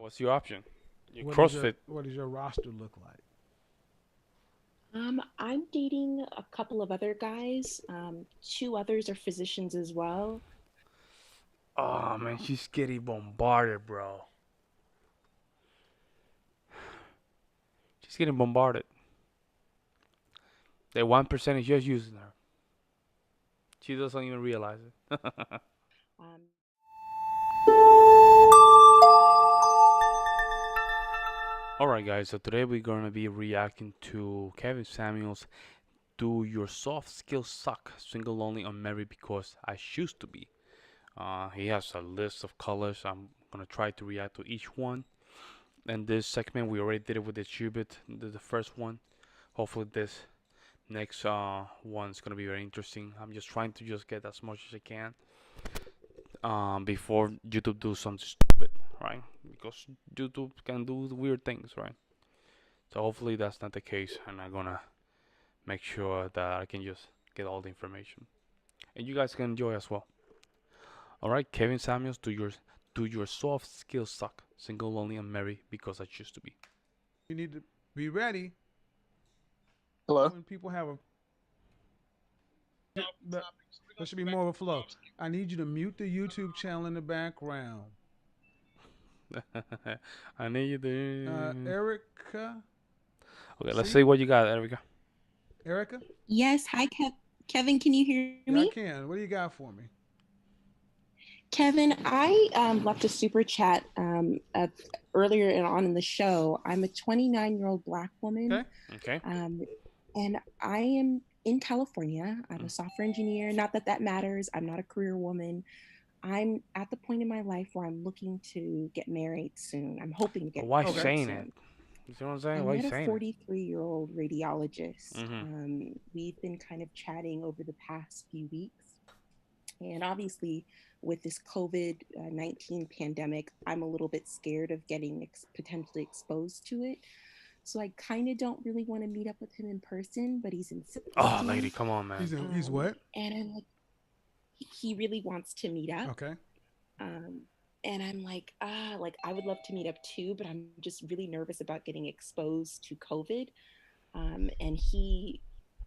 What's your option? Your What CrossFit. does your roster look like? I'm dating a couple of other guys. Two others are physicians as well. Oh man, she's getting bombarded, bro. She's getting bombarded. That 1% is just using her. She doesn't even realize it. Um, Alright, guys, so today we're gonna be reacting to Kevin Samuels' Do Your Soft Skills Suck? Single, Lonely, Unmarried Because I Choose to Be. He has a list of colors. I'm gonna try to react to each one. And this segment, we already did it with the Tribute, the first one. Hopefully, this next one's gonna be very interesting. I'm just trying to just get as much as I can before YouTube do something stupid, right? Because YouTube can do weird things, right? So hopefully that's not the case, and I'm gonna make sure that I can just get all the information, and you guys can enjoy as well. All right, Kevin Samuels, do your soft skills suck? Single, lonely, and married because I choose to be. You need to be ready Hello. when people have a. There should be more of a flow. I need you to mute the YouTube channel in the background. I need you to. Erica, Okay, let's see, see what you got, Erica. Erica. Yes. Hi, Kevin. Can you hear Yeah, I me? can. What do you got for me? Kevin, I left a super chat earlier on in the show. I'm a 29-year-old Black woman, Okay. Okay. and I am in California. I'm Mm. a software engineer. Not that that matters. I'm not a career woman. I'm at the point in my life where I'm looking to get married soon. I'm hoping to But get why Okay. married saying it? soon. You see what I'm saying? I Why met a saying it? 43-year-old radiologist. Mm-hmm. We've been kind of chatting over the past few weeks. And obviously, with this COVID 19 pandemic, I'm a little bit scared of getting potentially exposed to it. So I kind of don't really want to meet up with him in person, but he's Oh, lady, insisting. come on, man. He's what? And I'm like, he really wants to meet up. Okay. Um, and I'm like I would love to meet up too, but I'm just really nervous about getting exposed to COVID. And he,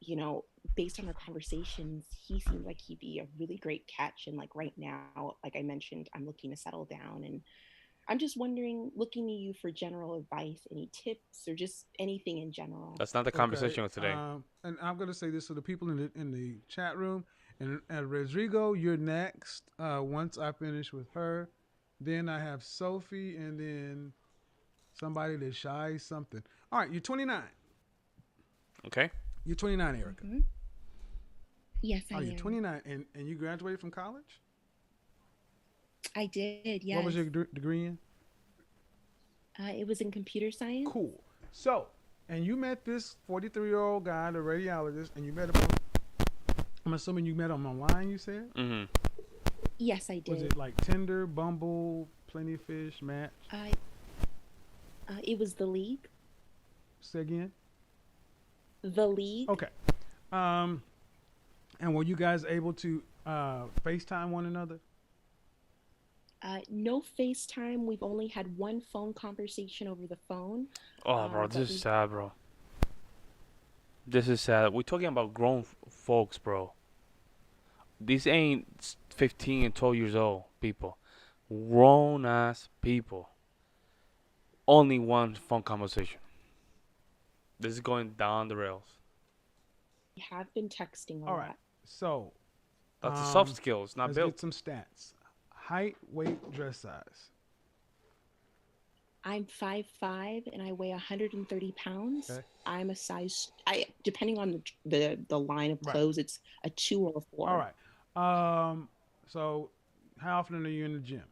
you know, based on our conversations, he seems like he'd be a really great catch. And like right now, like I mentioned, I'm looking to settle down, and I'm just wondering, looking to you for general advice, any tips, or just anything in general. That's not the Okay. conversation of today. And I'm gonna say this to the people in the chat room. And Rodrigo, you're next. Once I finish with her, then I have Sophie, and then somebody that shy something. All right, you're 29. Okay. You're 29, Erica. Mm-hmm. Yes, I Oh, you're am. 29, and you graduated from college. I did. What Yes. was your degree in? It was in computer science. Cool. So, and you met this 43-year-old guy, the radiologist, and you met him. I'm assuming you met him online. You said. Mm-hmm. Yes, I Was did. it like Tinder, Bumble, Plenty of Fish, Match? I It was the league. Say again. The league. Okay. Um, and were you guys able to FaceTime one another? No FaceTime. We've only had one phone conversation over the phone. Oh, bro, But this is we sad, bro. This is sad. We're talking about grown folks, bro. These ain't 15 and 12 years old people. Grown ass people. Only one phone conversation. This is going down the rails. have been texting a All right. lot. So That's a soft skill. It's not let's built. get some stats. Height, weight, dress size. I'm 5'5" and I weigh 130 pounds. Okay. I'm a size. I depending on the line of Right. clothes, it's a 2 or a 4. All right. So how often are you in the gym?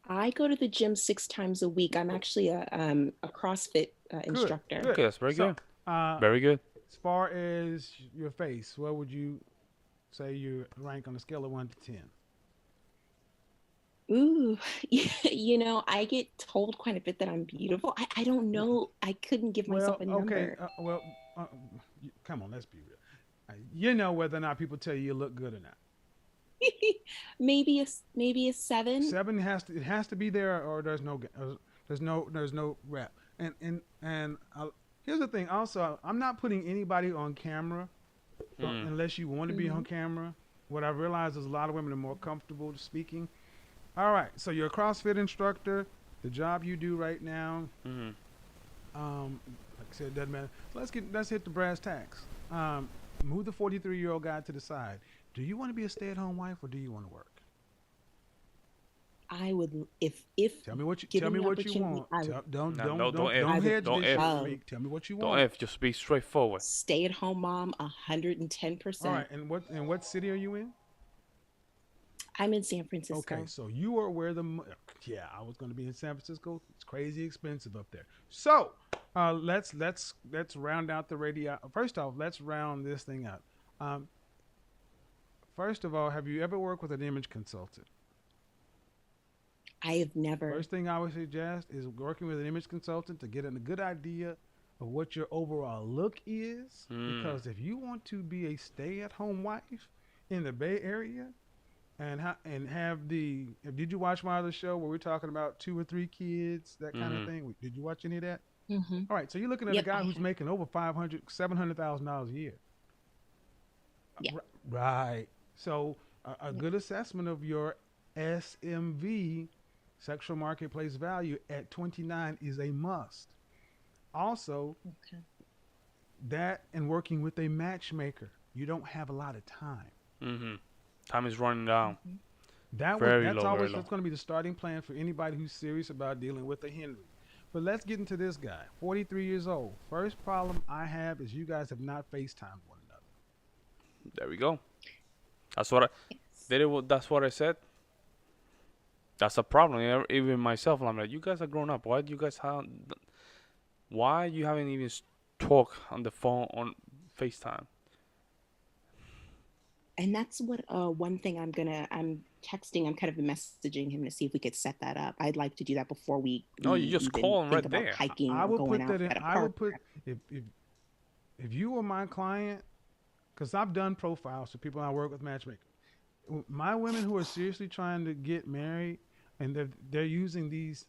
I go to the gym 6 times a week. I'm actually a CrossFit instructor. Good. Okay, that's very So, good. Very good. as far as your face, what would you say you rank on a scale of 1 to 10? Ooh, you know, I get told quite a bit that I'm beautiful. I don't know. I couldn't give Well, myself a okay. number. Come on, let's be real. You know whether or not people tell you look good or not. maybe a 7. Seven has to be there, or there's no rep. And here's the thing. Also, I'm not putting anybody on camera Hmm. unless you want to be on Mhm. camera. What I realize is a lot of women are more comfortable speaking. All right, so you're a CrossFit instructor. The job you do right now, Hmm. like I said, it doesn't matter. So let's hit the brass tacks. Move the 43-year-old guy to the side. Do you want to be a stay-at-home wife, or do you want to work? I would, if Tell given me the what you opportunity, want. No, no, don't F. I would Hedge Don't this shit F. for me. love Tell me what you Don't want. F. Just be straightforward. stay-at-home mom All 110%. right, and what city are you in? I'm in San Okay, Francisco. so you are where yeah, I was going to be in San Francisco. It's crazy expensive up there. So let's round out the radio. First off, let's round this thing out. Um, First of all, have you ever worked with an image consultant? I have never. First thing I would suggest is working with an image consultant to get a good idea of what your overall look is. Hmm. Because if you want to be a stay-at-home wife in the Bay Area, and have did you watch my other show where we're talking about 2 or 3 kids, that kind of Hmm. thing? Did you watch any of that? Hmm. All right, so you're looking at a Yep, I guy who's have. making over 500, $700,000 a year. Yeah. Right. So a Yeah. good assessment of your SMV, sexual marketplace value, at 29 is a must. Also, Okay. that and working with a matchmaker, you don't have a lot of time. Hmm. Time is running down. Hmm. Very That's low, very always low. that's going to be the starting plan for anybody who's serious about dealing with a Henry. But let's get into this guy, 43 years old. First problem I have is you guys have not FaceTimed one another. There we go. That's what I Yes. did. That's what I said. That's a problem. Even myself, I'm like, you guys are grown up. Why do you guys have? Why you haven't even talk on the phone on FaceTime? And that's what one thing I'm texting, I'm kind of messaging him to see if we could set that up. I'd like to do that before No, you we just even call them think right about there. hiking I or would going put out that in. at a I would park. put if you were my client, because I've done profiles for people I work with matchmakers. My women who are seriously trying to get married and they're using these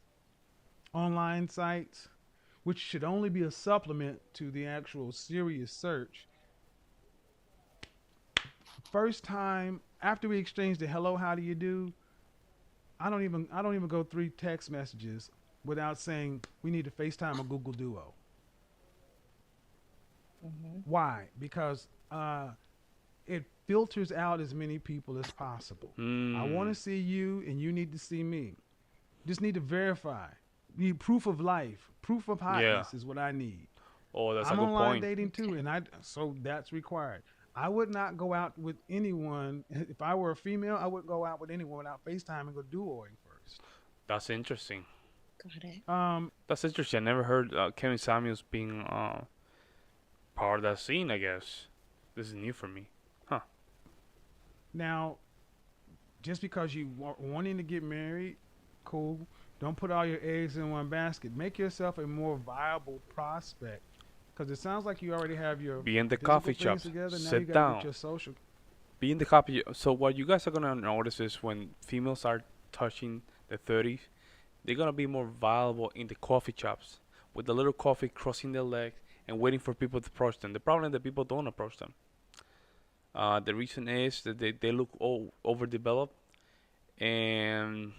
online sites, which should only be a supplement to the actual serious search. First time after we exchange the hello, how do you do? I don't even go 3 text messages without saying we need to FaceTime or Google Duo. Hmm. Why? Because it filters out as many people as possible. I want Hmm. to see you, and you need to see me. Just need to verify. Need proof of life, proof of Yeah. hotness is what I need. Oh, that's a I'm good online point. dating too, Okay. so that's required. I would not go out with anyone if I were a female. I wouldn't go out with anyone without FaceTime and go duoing first. That's interesting. Got it. That's interesting. I never heard Kevin Samuels being part of that scene. I guess this is new for me. Huh? Now, just because you wanting to get married, cool. Don't put all your eggs in one basket. Make yourself a more viable prospect. Because it sounds like you already have your Be in the physical coffee things shops. together. Now you Sit got to get down. your social. Be in the coffee. So what you guys are gonna notice is when females are touching the 30s, they're gonna be more valuable in the coffee shops with the little coffee crossing their legs and waiting for people to approach them. The problem is that people don't approach them. The reason is that they look overdeveloped, and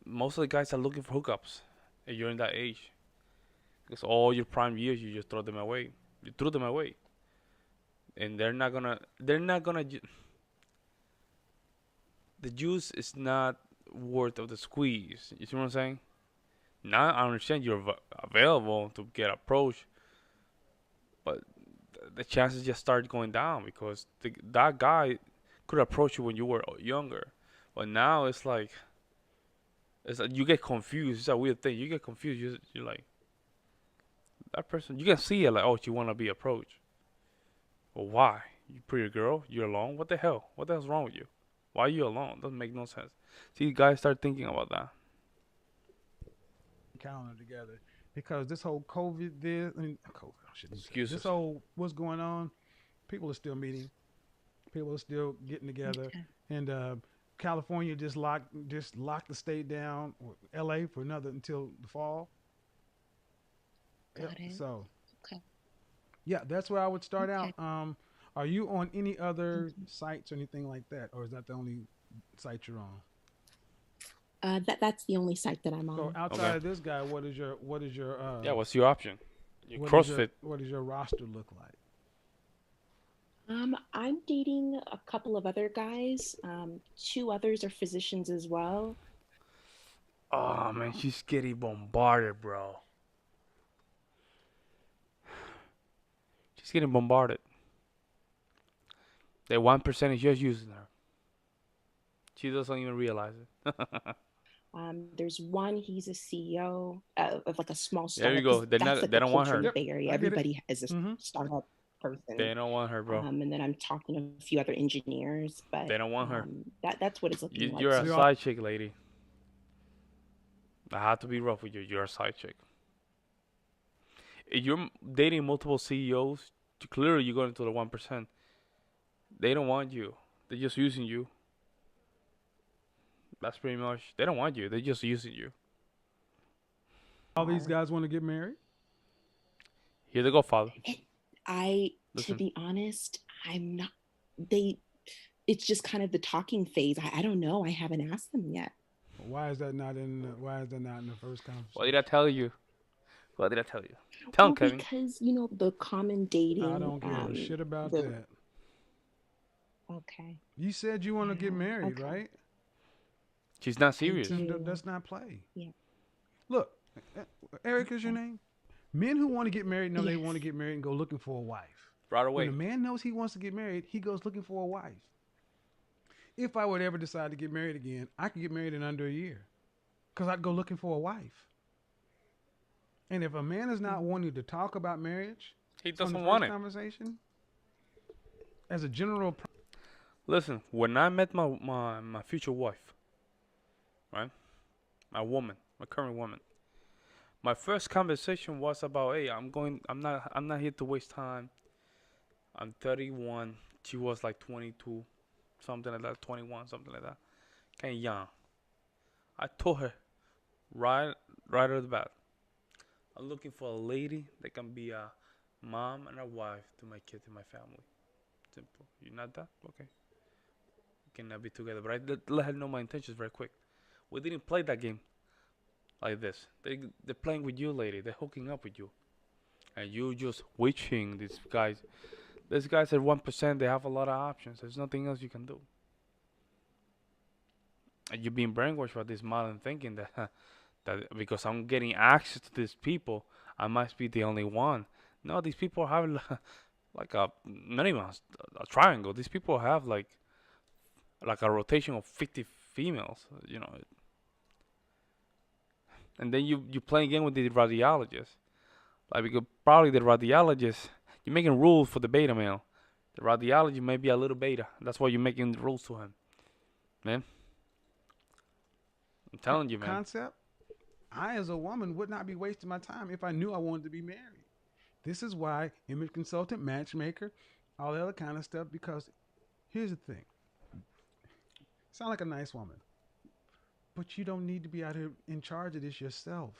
most of the guys are looking for hookups. And you're in that age, because all your prime years you just throw them away. You threw them away, and the juice is not worth of the squeeze. You see what I'm saying? Now I understand you're available to get approached, but the chances just start going down because that guy could approach you when you were younger, but now it's like you get confused. It's a weird thing. You get confused. You're like that person. You can see it like, oh, you want to be approached. Well, why? You pretty girl. You're alone. What the hell? What the hell's wrong with you? Why are you alone? Doesn't make no sense. See, guys start thinking about that. Calendar together because this whole COVID, this I mean, COVID, I shouldn't say this Excuses. whole what's going on. People are still meeting. People are still getting together, Okay. and California just locked the state down, or L.A. for another until the fall. Yep. Got it. So Okay. yeah, that's where I would start out. Okay. Are you on any other Mhm. sites or anything like that, or is that the only site you're on? That's the only site that I'm So on. outside Okay. of this guy, what is your Yeah, what's your option? Your what is your CrossFit. what does your roster look like? I'm dating a couple of other guys. Two others are physicians as well. Oh man, she's getting bombarded, bro. She's getting bombarded. That 1% is just using her. She doesn't even realize it. There's one, he's a CEO of like a small There you startup go. because They're that's not. like They the don't want culture in her. the Yep, Bay Area. I get it. Everybody is a Mm-hmm. startup person. They don't want her, bro. And then I'm talking to a few other engineers, but They don't want her. that's what it's looking like You're a so We all side chick, lady. I have to be rough with you. You're a side chick. If you're dating multiple CEOs, clearly you're going to the 1%. They don't want you. They're just using you. That's pretty much. They don't want you. They're just using you. all these far. guys want to get married. Here they go, father. It, to Listen. be honest, I'm not. They. It's just kind of the talking phase. I don't know. I haven't asked them yet. Why is that not in the first What did conversation? I tell you? What did I tell you? Tell him, Well, Kevin. because the common I dating, don't give a shit about the that. okay, You said you want to get yeah, married, okay, right? She's not I serious. do, Let's not play. yeah, Look, Eric is your okay, name. Men who want to get married know they want to yes, get married and go looking for a wife. Right When a away. man knows he wants to get married, he goes looking for a wife. If I would ever decide to get married again, I could get married in under a year because I'd go looking for a wife. And if a man is not mm, wanting to talk about marriage He on the doesn't want first it. conversation, as a general, Listen, when I met my future wife, right? My woman, my current woman. My first conversation was about, hey, I'm not here to waste time. I'm 31. She was like 22, something like that, 21, something like that. Kind of young. I told her right, right out of the bat, I'm looking for a lady that can be a mom and a wife to my kids and my family. Simple. You not that? Okay. We cannot be together. But I let her know my intentions very quick. We didn't play that game like this. They're playing with you, lady. They're hooking up with you, and you just witching these guys. These guys at 1%. They have a lot of options. There's nothing else you can do. And you're being brainwashed by this modern thinking that that because I'm getting access to these people, I must be the only one. No, these people have like a not even a triangle. These people have like a rotation of 50 females. And then you play again with the radiologist. Like because probably the radiologist, you're making rules for the beta male. The radiologist may be a little beta. That's why you're making the rules to him, man. I'm telling you, man. concept, I as a woman would not be wasting my time if I knew I wanted to be married. This is why image consultant, matchmaker, all the other kind of stuff. Because here's the thing: sound like a nice woman, but you don't need to be out here in charge of this yourself.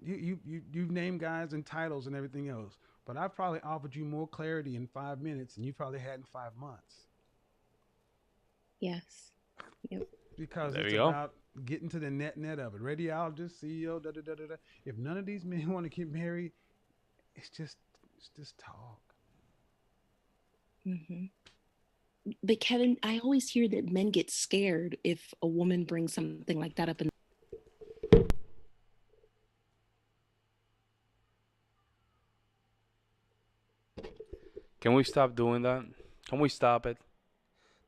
You've named guys and titles and everything else, but I've probably offered you more clarity in 5 minutes than you probably had in 5 months. yes, yep. Because There it's we go. about getting to the net of it. Radiologist, CEO, da da da da da. If none of these men want to get married, it's just talk. hmm But Kevin, I always hear that men get scared if a woman brings something like that up in. Can we stop doing that? Can we stop it?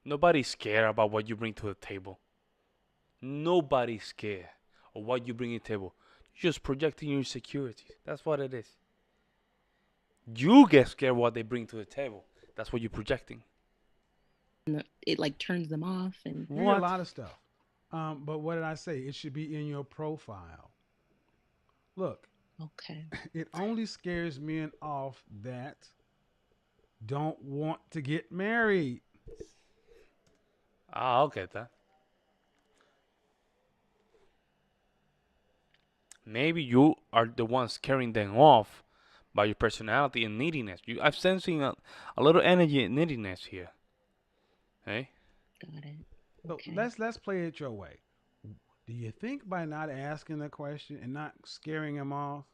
Nobody's scared about what you bring to the table. Nobody's scared of what you bring to the table. You're just projecting your insecurities. That's what it is. You get scared what they bring to the table. That's what you're projecting. It like turns them off, and You hear a What? lot of stuff. But what did I say? It should be in your profile. Look, okay, it only scares men off that don't want to get married. I'll get that. Maybe you are the ones carrying them off by your personality and neediness. I'm sensing a little energy and neediness here. Hey, Got it. So Okay. let's play it your way. Do you think by not asking the question and not scaring him off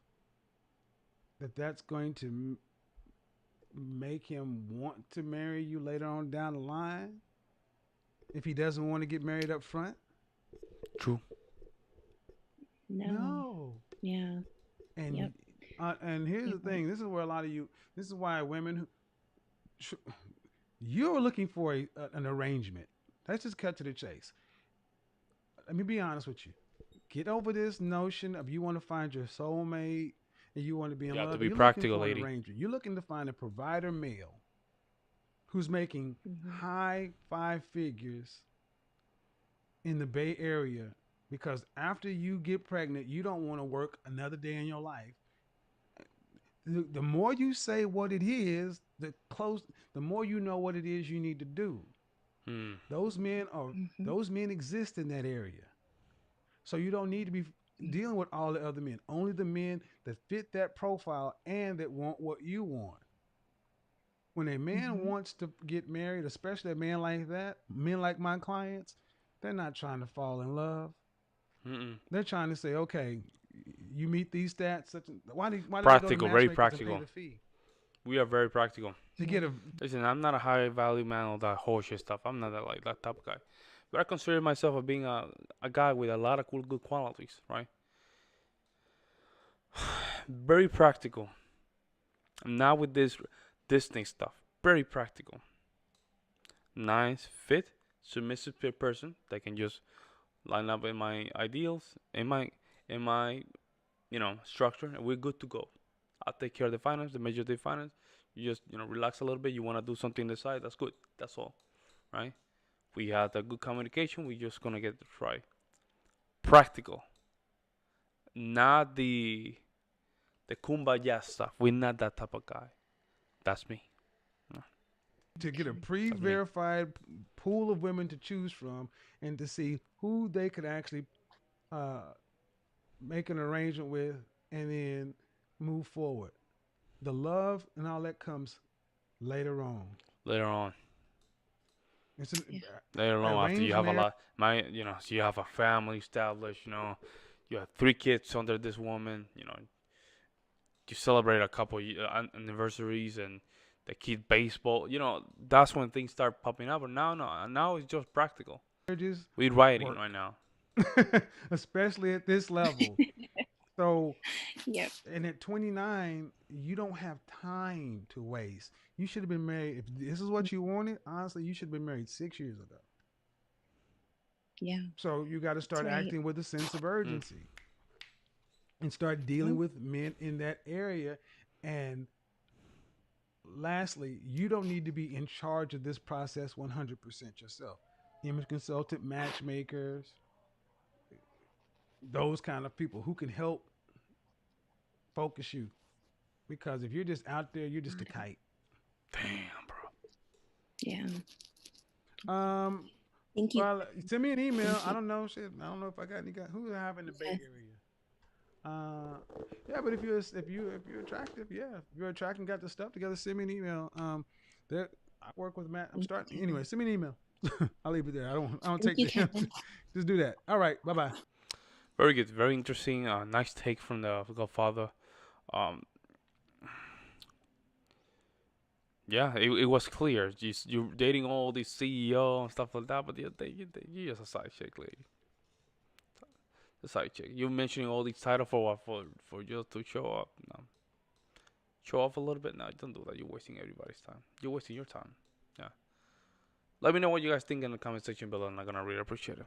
that that's going to make him want to marry you later on down the line if he doesn't want to get married up front? true. No. No. Yeah. And Yep. and here's You're the right. thing. This is where a lot of you. This is why women you're looking for an arrangement. Let's just cut to the chase. Let me be honest with you. Get over this notion of you want to find your soulmate and you want to be You in have to love. be You're looking practical, for an lady. arrangement. You're looking to find a provider male who's making Mm-hmm. high five figures in the Bay Area because after you get pregnant, you don't want to work another day in your life. The more you say what it is, the more you know what it is you need to do. Hmm. Those men are Mm-hmm. those men exist in that area. So you don't need to be dealing with all the other men. Only the men that fit that profile and that want what you want. When a man Mm-hmm. wants to get married, especially a man like that, men like my clients, they're not trying to fall in love. Mm-mm. They're trying to say, okay, you meet these stats. Why do they go to Practical, very matchmakers and pay practical. the fee We are very practical. to Yeah. get a? Listen, I'm not a high value man of that horseshit stuff. I'm not that like that type of guy. But I consider myself as being a guy with a lot of cool good qualities, right? Very practical. I'm not with this Disney stuff. Very practical. Nice, fit, submissive person that can just line up in my ideals, in my structure, and we're good to go. I'll take care of the finance, the major the finance. You just relax a little bit. You want to do something on the side, that's good. That's all, right? We had a good communication. We're just gonna get it right. Practical, not the kumbaya stuff. We're not that type of guy. That's me. No, To get a Okay. that's me. pre-verified pool of women to choose from and to see who they could actually uh, make an arrangement with and then move forward. The love and all that comes later on. Later on, It's an Yeah. later on, after you arranged have a marriage. lot, so you have a family established. You have 3 kids under this woman. You celebrate a couple anniversaries and the kid baseball. That's when things start popping up. But now, no, now it's just practical. Marriages We're writing work, right now. especially at this level. So, Yep. and at 29, you don't have time to waste. You should have been married. If this is what you wanted, honestly, you should have been married 6 years ago. Yeah. So you got to That's start right. acting with a sense of Mm. urgency and start dealing Nope. with men in that area. And lastly, you don't need to be in charge of this process 100% yourself. Image consultant, matchmakers, those kind of people who can help focus you. Because if you're just out there, you're just a Got it. kite. Damn, bro. Yeah. Um, Thank you. well, send me an email. Thank I you. don't know. Shit, I don't know if I got any guy who I have in the Bay Yes. Area. Uh, yeah, but if you're attractive, yeah, if you're attractive and got the stuff together, send me an email. There, I work with Matt. I'm Thank you, starting anyway. Kevin. Send me an email. I'll leave it there. I don't Thank take you, the hint. Kevin. Just do that. All right. Bye bye. Very good. Very interesting. Nice take from the Godfather. Um, yeah, it was clear. You're dating all these CEO and stuff like that, but you're just a side chick, lady. A side chick. You're mentioning all these titles for what? For just to show up. No. Show off a little bit. No, don't do that. You're wasting everybody's time. You're wasting your time. Yeah. Let me know what you guys think in the comment section below, and I'm gonna really appreciate it.